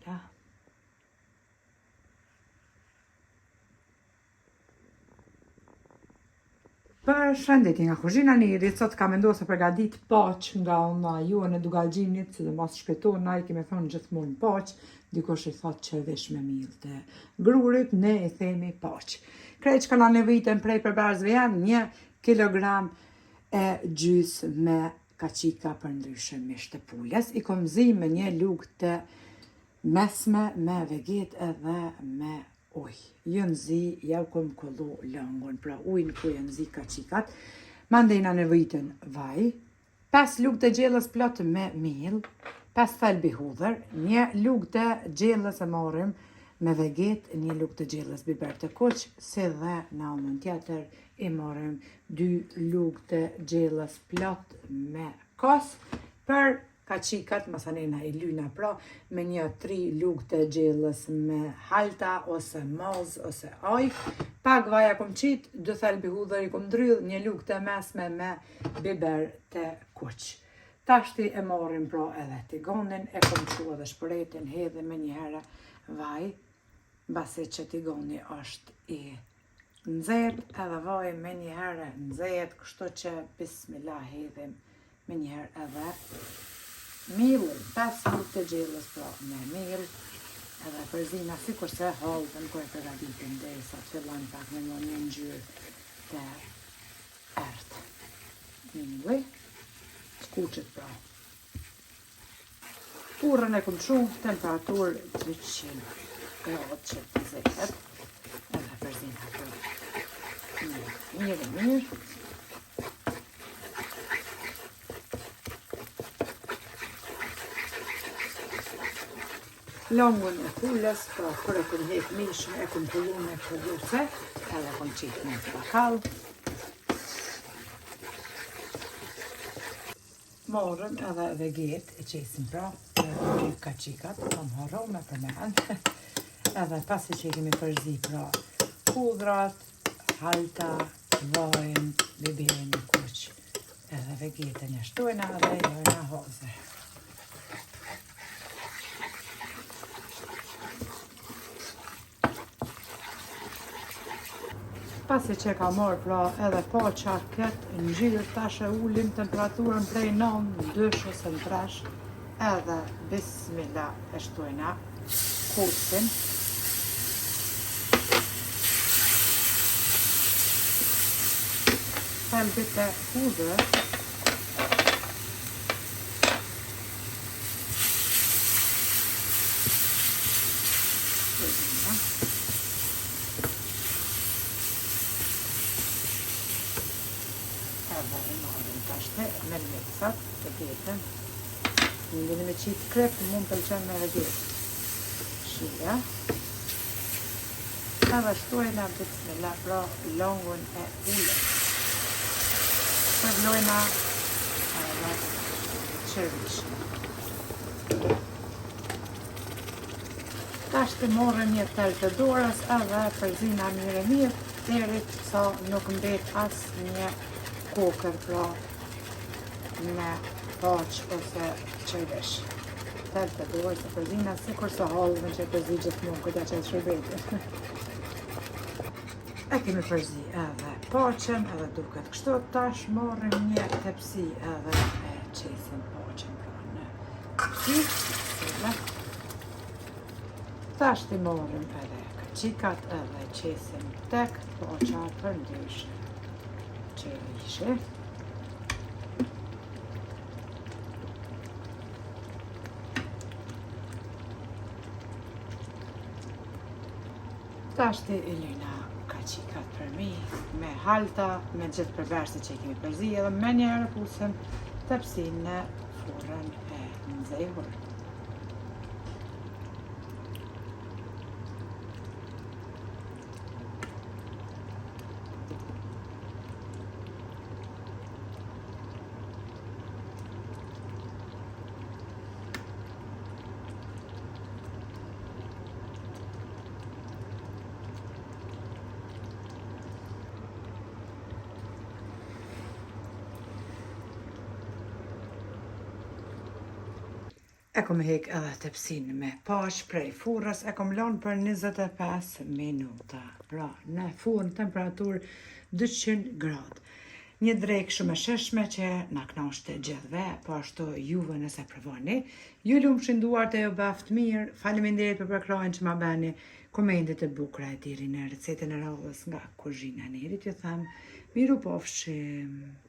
Bismillah. Për shëndetin nga kuzhina Niri, sot ka mendosur se përgatit paq nga ona ju në Dugalgjinit, që dhe mos shpetohet, na I kemi thonë gjithmonë paq, dikush I thot që vesh me mirë të grurit, ne I themi paq. Krejt që ka na nevojitën prej përbarzve janë 1 kilogram e gjys me kaqika për ndryshe misht të pulës. I kom zi me 1 lugë të mesme me veget edhe me ujë. Jënë zi, ja u kom kollu lëngun, pra ujnë ku jënë zi kaqikat. Mandej na nevojitën vaj, 5 lugë të gjellës plot me miell, 5 thelbi hudhër, 1 lugë të gjellës e marrim me veget, 1 lugë të gjellës biber të kuq, si dhe në anën tjetër I marrim 2 lugë të gjellës plot me kos, për kaqikat, masanena I lyna pra, me 3 lugë të gjellës me halta, ose maz, ose aj, pak vaja kom qit, 2 thelbi hudhër I kom dryll, 1 lugë të mesme me biber të kuq. Tashti e marrim pra edhe tigonin, e kom qu edhe shpëretin, hedhe me 1 herë vaj, basi që tigoni është I nxehtë, edhe vaj me 1 herë nxehtë, kështu që bismillah hedhim me 1 herë edhe miellin, 5 lugë të gjellës pra me miell, edhe përzina si kurse hallën ku e përgatitim derisa të fillon pak me një ngjyrë të errët. Mielli, skuqet pra. Furrën e kom çu, temperaturë 300 gradë që të zehet, edhe përzina për mirë. Longun e pulës, pra kur e kom hek mishën, e kom pullu me produse, edhe kom qitë në bakall. Morëm edhe veget e qesim pra, edhe kaqikat, kom harru me përmen, edhe pasi që I kemi përzi pra hudrat, halta, vajin, biberin e kuq, edhe vegetën e shtojna edhe jojna hazër. Pasi që ka marrë pra edhe paqa këtë ngjyrë, tash e ulim temperaturën prej 9-2 ose në 3, edhe bismillah e shtojna kusin. Thelbit e hudhër, edhe I marrim tashte me leksat, vegetën. Ndini me qitë krep, mund pëlqen me veget. Shia. Edhe shtojna bismillah pra longun e ullës. Përvlojna edhe qërvishën. Tashti morëm 1 tel të dorës edhe përzina mirë, deri sa nuk mbet as 1 kokër pra me paq ose qërvish. Tel të dorës e përzina si kur sa hallëve që përzi gjithmonë këta që shërbetin. E kemi përzi edhe paqen, edhe duket kështu, tash marrim 1 tepsi edhe e qesim paqen pra në tepsi. Tash ti marrim edhe kaqikat edhe qesim tek paqa për ndryshe qërvishe. Tash ti I lyna kaqikat për mi, me halta, me gjithë përversi që I kemi përzi, edhe me 1 herë pusëm tepsin në furrën e nxehur. E kom hek edhe tepsin me paq prej furrës, e kom lanë për 25 minuta. Pra, në furrë në temperaturë 200 gradë. Një drekë shumë e sheshme që na knaqte gjithve, po ashtu juve nëse provoni. Ju lumshin duart e ju baft mirë. Faleminderit për përkrahjen që ma bani. Komentet e bukura e diri në recetën e radhës nga kuzhina e Nerit. Ju them miru pofshim.